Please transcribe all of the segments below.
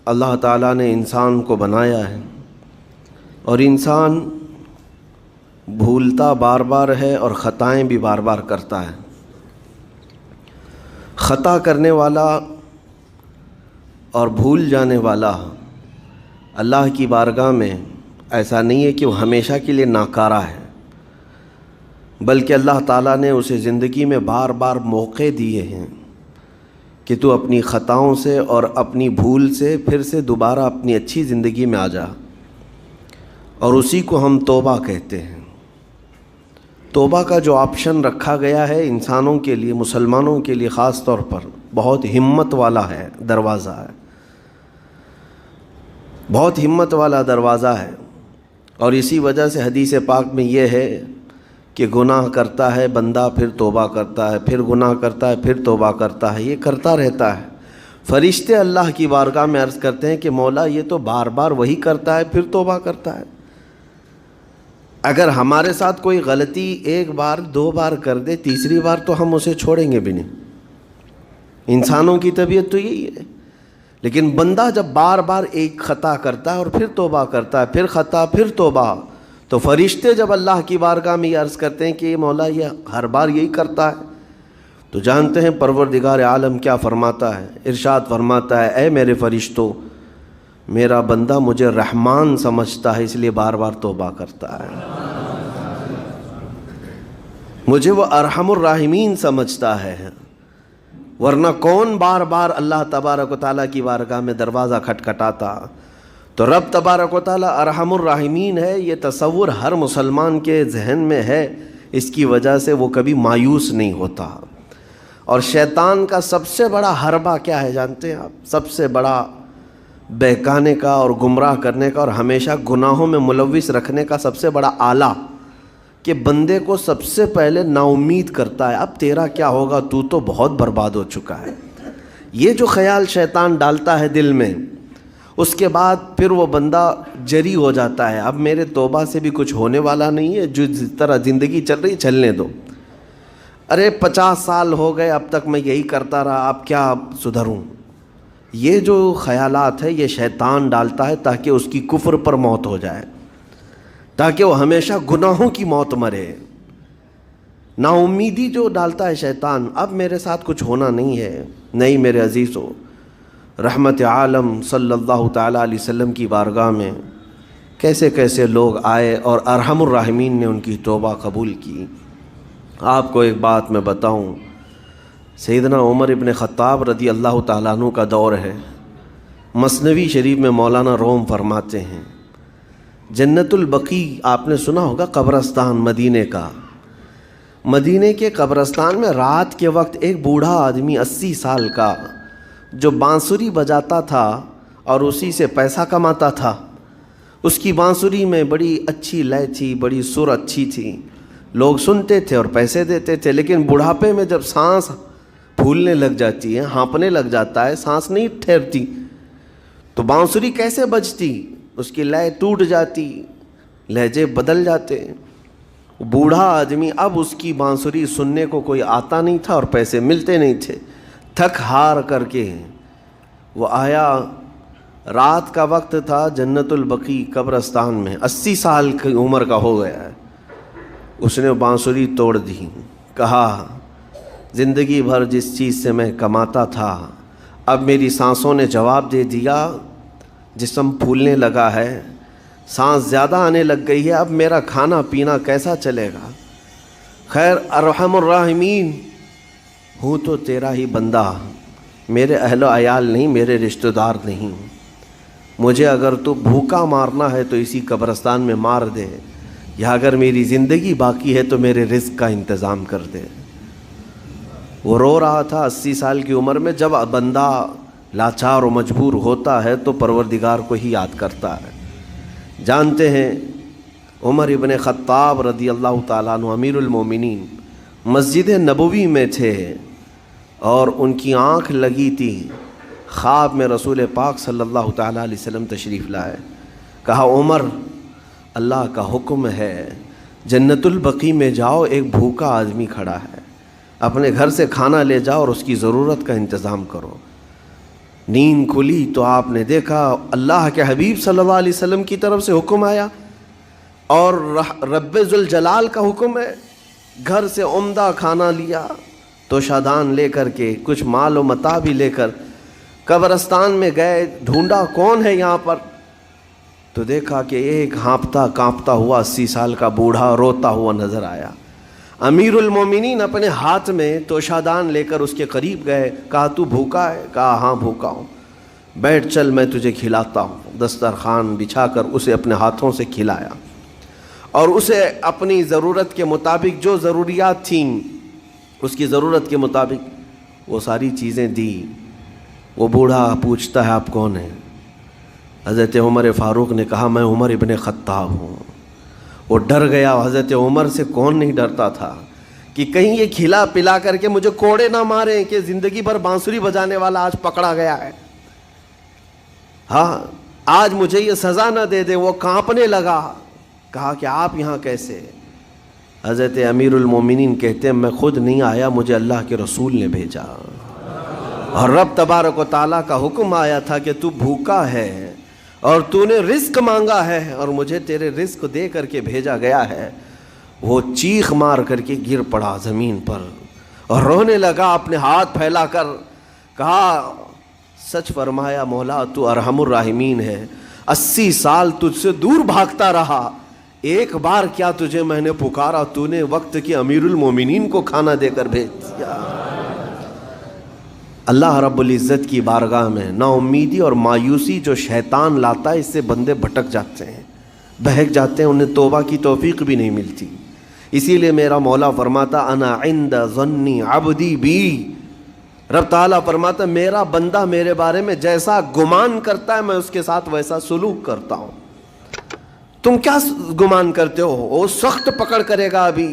اللہ تعالیٰ نے انسان کو بنایا ہے اور انسان بھولتا بار بار ہے اور خطائیں بھی بار بار کرتا ہے۔ خطا کرنے والا اور بھول جانے والا اللہ کی بارگاہ میں ایسا نہیں ہے کہ وہ ہمیشہ کے لیے ناکارہ ہے، بلکہ اللہ تعالیٰ نے اسے زندگی میں بار بار موقع دیے ہیں کہ تو اپنی خطاؤں سے اور اپنی بھول سے پھر سے دوبارہ اپنی اچھی زندگی میں آ جا، اور اسی کو ہم توبہ کہتے ہیں۔ توبہ کا جو آپشن رکھا گیا ہے انسانوں کے لیے، مسلمانوں کے لیے خاص طور پر، بہت ہمت والا ہے دروازہ ہے، بہت ہمت والا دروازہ ہے۔ اور اسی وجہ سے حدیث پاک میں یہ ہے کہ گناہ کرتا ہے بندہ، پھر توبہ کرتا ہے، پھر گناہ کرتا ہے، پھر توبہ کرتا ہے، یہ کرتا رہتا ہے۔ فرشتے اللہ کی بارگاہ میں عرض کرتے ہیں کہ مولا یہ تو بار بار وہی کرتا ہے، پھر توبہ کرتا ہے۔ اگر ہمارے ساتھ کوئی غلطی ایک بار دو بار کر دے، تیسری بار تو ہم اسے چھوڑیں گے بھی نہیں۔ انسانوں کی طبیعت تو یہی ہے، لیکن بندہ جب بار بار ایک خطا کرتا ہے اور پھر توبہ کرتا ہے، پھر خطا پھر توبہ، تو فرشتے جب اللہ کی بارگاہ میں یہ عرض کرتے ہیں کہ مولا یہ ہر بار یہی کرتا ہے، تو جانتے ہیں پروردگار عالم کیا فرماتا ہے؟ ارشاد فرماتا ہے، اے میرے فرشتوں، میرا بندہ مجھے رحمان سمجھتا ہے، اس لیے بار بار توبہ کرتا ہے، مجھے وہ ارحم الراحمین سمجھتا ہے، ورنہ کون بار بار اللہ تبارک و تعالیٰ کی بارگاہ میں دروازہ کھٹکھٹاتا؟ تو رب تبارک و تعالیٰ ارحم الراحمین ہے، یہ تصور ہر مسلمان کے ذہن میں ہے، اس کی وجہ سے وہ کبھی مایوس نہیں ہوتا۔ اور شیطان کا سب سے بڑا حربہ کیا ہے جانتے ہیں آپ؟ سب سے بڑا بہکانے کا اور گمراہ کرنے کا اور ہمیشہ گناہوں میں ملوث رکھنے کا سب سے بڑا آلہ، کہ بندے کو سب سے پہلے نا امید کرتا ہے، اب تیرا کیا ہوگا، تو تو بہت برباد ہو چکا ہے۔ یہ جو خیال شیطان ڈالتا ہے دل میں، اس کے بعد پھر وہ بندہ جری ہو جاتا ہے، اب میرے توبہ سے بھی کچھ ہونے والا نہیں ہے، جو جس طرح زندگی چل رہی چلنے دو، ارے 50 سال ہو گئے اب تک میں یہی کرتا رہا، اب کیا سدھروں۔ یہ جو خیالات ہے یہ شیطان ڈالتا ہے تاکہ اس کی کفر پر موت ہو جائے، تاکہ وہ ہمیشہ گناہوں کی موت مرے۔ نا امیدی جو ڈالتا ہے شیطان، اب میرے ساتھ کچھ ہونا نہیں ہے۔ نہیں میرے عزیزو، رحمت عالم صلی اللہ تعالیٰ علیہ وسلم کی بارگاہ میں کیسے کیسے لوگ آئے اور ارحم الراحمین نے ان کی توبہ قبول کی۔ آپ کو ایک بات میں بتاؤں، سیدنا عمر ابن خطاب رضی اللہ تعالیٰ عنہ کا دور ہے۔ مثنوی شریف میں مولانا روم فرماتے ہیں، جنت البقیع آپ نے سنا ہوگا، قبرستان مدینے کا، مدینے کے قبرستان میں رات کے وقت ایک بوڑھا آدمی 80 سال کا جو بانسری بجاتا تھا اور اسی سے پیسہ کماتا تھا، اس کی بانسری میں بڑی اچھی لے تھی، بڑی سر اچھی تھی، لوگ سنتے تھے اور پیسے دیتے تھے، لیکن بڑھاپے میں جب سانس پھولنے لگ جاتی ہے، ہانپنے لگ جاتا ہے، سانس نہیں ٹھہرتی، تو بانسری کیسے بجتی؟ اس کی لے ٹوٹ جاتی، لہجے بدل جاتے۔ بوڑھا آدمی، اب اس کی بانسری سننے کو کوئی آتا نہیں تھا اور پیسے ملتے نہیں تھے، تھک ہار کر کے وہ آیا، رات کا وقت تھا، جنت البقیع قبرستان میں، 80 سال کی عمر کا ہو گیا ہے، اس نے بانسری توڑ دی، کہا زندگی بھر جس چیز سے میں کماتا تھا اب میری سانسوں نے جواب دے دیا، جسم پھولنے لگا ہے، سانس زیادہ آنے لگ گئی ہے، اب میرا کھانا پینا کیسا چلے گا؟ خیر ارحم الراحمین، ہوں تو تیرا ہی بندہ، میرے اہل و عیال نہیں، میرے رشتہ دار نہیں، مجھے اگر تو بھوکا مارنا ہے تو اسی قبرستان میں مار دے، یا اگر میری زندگی باقی ہے تو میرے رزق کا انتظام کر دے۔ وہ رو رہا تھا 80 سال کی عمر میں۔ جب بندہ لاچار و مجبور ہوتا ہے تو پروردگار کو ہی یاد کرتا ہے۔ جانتے ہیں عمر ابن خطاب رضی اللہ تعالیٰ عنہ امیر المومنین مسجد نبوی میں تھے اور ان کی آنکھ لگی تھی، خواب میں رسول پاک صلی اللہ تعالیٰ علیہ وسلم تشریف لائے، کہا عمر اللہ کا حکم ہے جنت البقیع میں جاؤ، ایک بھوکا آدمی کھڑا ہے، اپنے گھر سے کھانا لے جاؤ اور اس کی ضرورت کا انتظام کرو۔ نیند کھلی تو آپ نے دیکھا اللہ کے حبیب صلی اللہ علیہ وسلم کی طرف سے حکم آیا اور رب ذوالجلال کا حکم ہے. گھر سے عمدہ کھانا لیا تو شادان لے کر کے کچھ مال و متاع بھی لے کر قبرستان میں گئے. ڈھونڈا کون ہے یہاں پر, تو دیکھا کہ ایک ہانپتا کانپتا ہوا 80 سال کا بوڑھا روتا ہوا نظر آیا. امیر المومنین اپنے ہاتھ میں توشادان لے کر اس کے قریب گئے. کہا تو بھوکا ہے؟ کہا ہاں بھوکا ہوں. بیٹھ چل میں تجھے کھلاتا ہوں. دسترخوان بچھا کر اسے اپنے ہاتھوں سے کھلایا اور اسے اپنی ضرورت کے مطابق جو ضروریات تھیں اس کی ضرورت کے مطابق وہ ساری چیزیں دی. وہ بوڑھا پوچھتا ہے آپ کون ہیں؟ حضرت عمر فاروق نے کہا میں عمر ابن خطاب ہوں. وہ ڈر گیا. حضرت عمر سے کون نہیں ڈرتا تھا کہ کہیں یہ کھلا پلا کر کے مجھے کوڑے نہ ماریں کہ زندگی بھر بانسری بجانے والا آج پکڑا گیا ہے, ہاں آج مجھے یہ سزا نہ دے دے. وہ کانپنے لگا. کہا کہ آپ یہاں کیسے؟ حضرت امیر المومنین کہتے ہیں میں خود نہیں آیا, مجھے اللہ کے رسول نے بھیجا اور رب تبارک و تعالیٰ کا حکم آیا تھا کہ تو بھوکا ہے اور تو نے رزق مانگا ہے اور مجھے تیرے رزق دے کر کے بھیجا گیا ہے. وہ چیخ مار کر کے گر پڑا زمین پر اور رونے لگا اپنے ہاتھ پھیلا کر. کہا سچ فرمایا مولا تو ارحم الراحمین ہے. 80 سال تجھ سے دور بھاگتا رہا, ایک بار کیا تجھے میں نے پکارا, تو نے وقت کے امیر المومنین کو کھانا دے کر بھیج دیا. اللہ رب العزت کی بارگاہ میں نا امیدی اور مایوسی جو شیطان لاتا ہے اس سے بندے بھٹک جاتے ہیں, بہک جاتے ہیں, انہیں توبہ کی توفیق بھی نہیں ملتی. اسی لیے میرا مولا فرماتا انا عند ظن عبدی بی. رب تعالیٰ فرماتا میرا بندہ میرے بارے میں جیسا گمان کرتا ہے میں اس کے ساتھ ویسا سلوک کرتا ہوں. تم کیا گمان کرتے ہو؟ وہ سخت پکڑ کرے گا, ابھی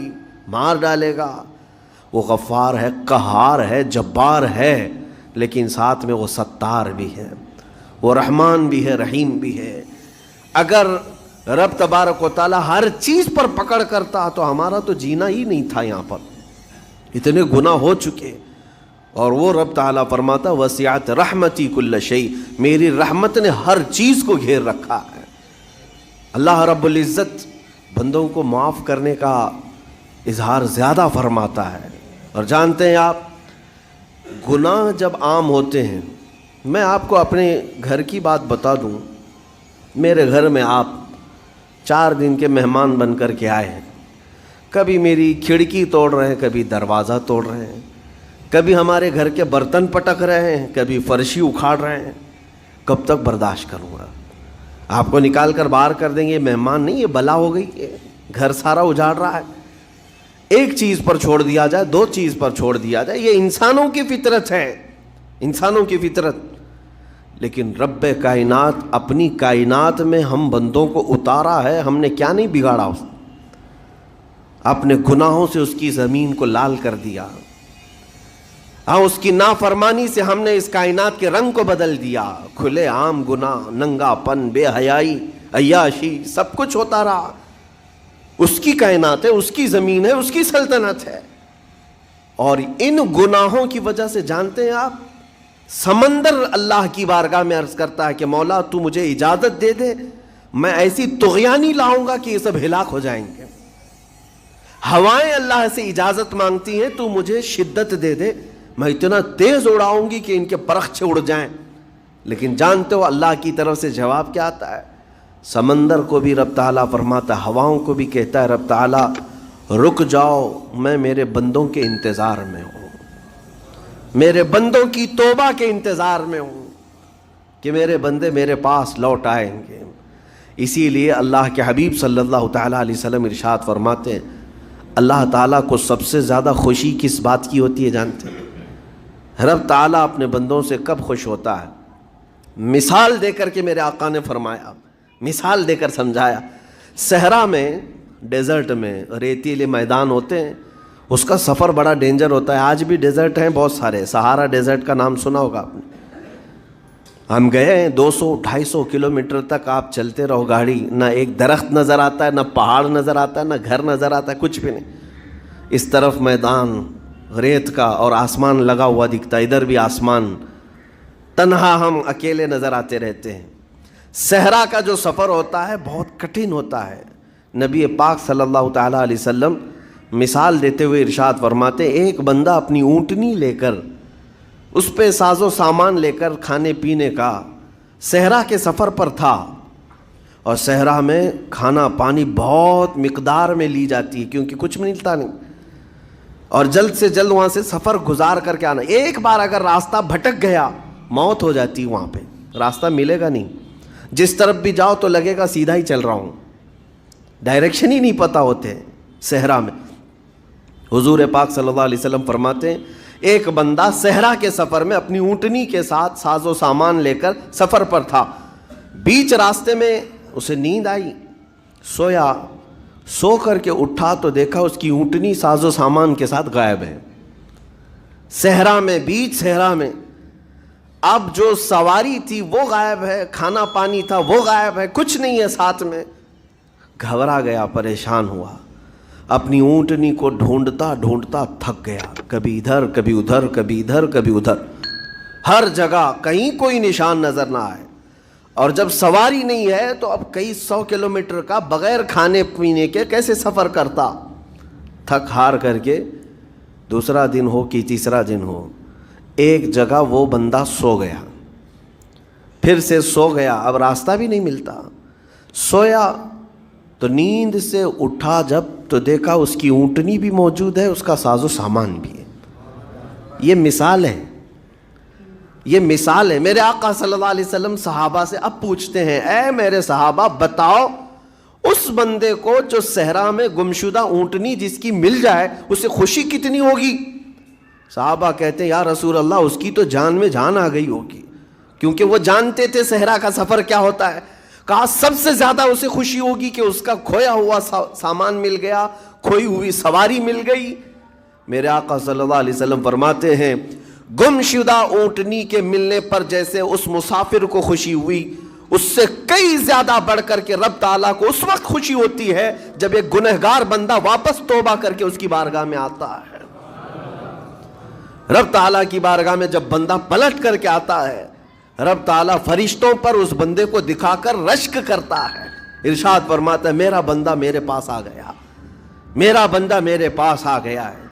مار ڈالے گا. وہ غفار ہے, قہار ہے, جبار ہے, لیکن ساتھ میں وہ ستار بھی ہے, وہ رحمان بھی ہے, رحیم بھی ہے. اگر رب تبارک و تعالیٰ ہر چیز پر پکڑ کرتا تو ہمارا تو جینا ہی نہیں تھا یہاں پر, اتنے گناہ ہو چکے. اور وہ رب تعالیٰ فرماتا وسعت رحمتی کل شیء, میری رحمت نے ہر چیز کو گھیر رکھا ہے. اللہ رب العزت بندوں کو معاف کرنے کا اظہار زیادہ فرماتا ہے. اور جانتے ہیں آپ گناہ جب عام ہوتے ہیں, میں آپ کو اپنے گھر کی بات بتا دوں. میرے گھر میں آپ 4 دن کے مہمان بن کر کے آئے ہیں. کبھی میری کھڑکی توڑ رہے ہیں, کبھی دروازہ توڑ رہے ہیں, کبھی ہمارے گھر کے برتن پٹک رہے ہیں, کبھی فرشی اکھاڑ رہے ہیں. کب تک برداشت کروں گا؟ آپ کو نکال کر باہر کر دیں گے. مہمان نہیں, یہ بلا ہو گئی, یہ گھر سارا اجاڑ رہا ہے. ایک چیز پر چھوڑ دیا جائے, 2 چیز پر چھوڑ دیا جائے, یہ انسانوں کی فطرت ہے, انسانوں کی فطرت. لیکن رب کائنات اپنی کائنات میں ہم بندوں کو اتارا ہے, ہم نے کیا نہیں بگاڑا, اپنے گناہوں سے اس کی زمین کو لال کر دیا. ہاں اس کی نافرمانی سے ہم نے اس کائنات کے رنگ کو بدل دیا. کھلے عام گناہ, ننگا پن, بے حیائی, عیاشی, سب کچھ ہوتا رہا. اس کی کائنات ہے, اس کی زمین ہے, اس کی سلطنت ہے. اور ان گناہوں کی وجہ سے جانتے ہیں آپ سمندر اللہ کی بارگاہ میں عرض کرتا ہے کہ مولا تو مجھے اجازت دے دے, میں ایسی طغیانی لاؤں گا کہ یہ سب ہلاک ہو جائیں گے. ہوائیں اللہ سے اجازت مانگتی ہیں تو مجھے شدت دے دے, میں اتنا تیز اڑاؤں گی کہ ان کے پرخچے اڑ جائیں. لیکن جانتے ہو اللہ کی طرف سے جواب کیا آتا ہے؟ سمندر کو بھی رب تعالیٰ فرماتا ہے, ہواؤں کو بھی کہتا ہے رب تعالیٰ رک جاؤ, میں میرے بندوں کے انتظار میں ہوں, میرے بندوں کی توبہ کے انتظار میں ہوں کہ میرے بندے میرے پاس لوٹ آئیں گے. اسی لیے اللہ کے حبیب صلی اللہ تعالیٰ علیہ وسلم ارشاد فرماتے ہیں اللہ تعالیٰ کو سب سے زیادہ خوشی کس بات کی ہوتی ہے جانتے ہیں؟ رب تعالیٰ اپنے بندوں سے کب خوش ہوتا ہے؟ مثال دے کر کے میرے آقا نے فرمایا, مثال دے کر سمجھایا. صحرا میں, ڈیزرٹ میں ریتیلے میدان ہوتے ہیں, اس کا سفر بڑا ڈینجر ہوتا ہے. آج بھی ڈیزرٹ ہیں بہت سارے, سہارا ڈیزرٹ کا نام سنا ہوگا آپ نے. ہم گئے ہیں 200-250 کلومیٹر تک آپ چلتے رہو گاڑی, نہ ایک درخت نظر آتا ہے, نہ پہاڑ نظر آتا ہے, نہ گھر نظر آتا ہے, کچھ بھی نہیں. اس طرف میدان ریت کا اور آسمان لگا ہوا دکھتا ہے, ادھر بھی آسمان. تنہا ہم اکیلے نظر آتے رہتے ہیں۔ صحرا کا جو سفر ہوتا ہے بہت کٹھن ہوتا ہے۔ نبی پاک صلی اللہ تعالیٰ علیہ وسلم مثال دیتے ہوئے ارشاد فرماتے، ایک بندہ اپنی اونٹنی لے کر، اس پہ ساز و سامان لے کر کھانے پینے کا صحرا کے سفر پر تھا، اور صحرا میں کھانا پانی بہت مقدار میں لی جاتی ہے کیونکہ کچھ ملتا نہیں، اور جلد سے جلد وہاں سے سفر گزار کر کے آنا۔ ایک بار اگر راستہ بھٹک گیا موت ہو جاتی، وہاں پہ راستہ ملے گا نہیں، جس طرف بھی جاؤ تو لگے گا سیدھا ہی چل رہا ہوں، ڈائریکشن ہی نہیں پتہ ہوتے صحرا میں۔ حضور پاک صلی اللہ علیہ وسلم فرماتے ہیں ایک بندہ صحرا کے سفر میں اپنی اونٹنی کے ساتھ ساز و سامان لے کر سفر پر تھا، بیچ راستے میں اسے نیند آئی، سویا، سو کر کے اٹھا تو دیکھا اس کی اونٹنی ساز و سامان کے ساتھ غائب ہے، صحرا میں، بیچ صحرا میں۔ اب جو سواری تھی وہ غائب ہے، کھانا پانی تھا وہ غائب ہے، کچھ نہیں ہے ساتھ میں۔ گھبرا گیا، پریشان ہوا، اپنی اونٹنی کو ڈھونڈتا ڈھونڈتا تھک گیا، کبھی ادھر کبھی ادھر، کبھی ادھر کبھی ادھر، ہر جگہ کہیں کوئی نشان نظر نہ آئے۔ اور جب سواری نہیں ہے تو اب کئی 100 کلومیٹر کا بغیر کھانے پینے کے کیسے سفر کرتا؟ تھک ہار کر کے دوسرا دن ہو کہ تیسرا دن ہو، ایک جگہ وہ بندہ سو گیا، پھر سے سو گیا، اب راستہ بھی نہیں ملتا، سویا تو نیند سے اٹھا جب تو دیکھا اس کی اونٹنی بھی موجود ہے، اس کا ساز و سامان بھی ہے۔ یہ مثال ہے، یہ مثال ہے۔ میرے آقا صلی اللہ علیہ وسلم صحابہ سے اب پوچھتے ہیں، اے میرے صحابہ بتاؤ اس بندے کو جو صحرا میں گمشدہ اونٹنی جس کی مل جائے اسے خوشی کتنی ہوگی؟ صحابہ کہتے ہیں یا رسول اللہ اس کی تو جان میں جان آ گئی ہوگی، کیونکہ وہ جانتے تھے صحرا کا سفر کیا ہوتا ہے۔ کہا سب سے زیادہ اسے خوشی ہوگی کہ اس کا کھویا ہوا سامان مل گیا، کھوئی ہوئی سواری مل گئی۔ میرے آقا صلی اللہ علیہ وسلم فرماتے ہیں گمشدہ اونٹنی کے ملنے پر جیسے اس مسافر کو خوشی ہوئی، اس سے کئی زیادہ بڑھ کر کے رب تعالیٰ کو اس وقت خوشی ہوتی ہے جب ایک گنہگار بندہ واپس توبہ کر کے اس کی بارگاہ میں آتا ہے۔ رب تعالیٰ کی بارگاہ میں جب بندہ پلٹ کر کے آتا ہے، رب تعالیٰ فرشتوں پر اس بندے کو دکھا کر رشک کرتا ہے، ارشاد فرماتا ہے میرا بندہ میرے پاس آ گیا، میرا بندہ میرے پاس آ گیا ہے۔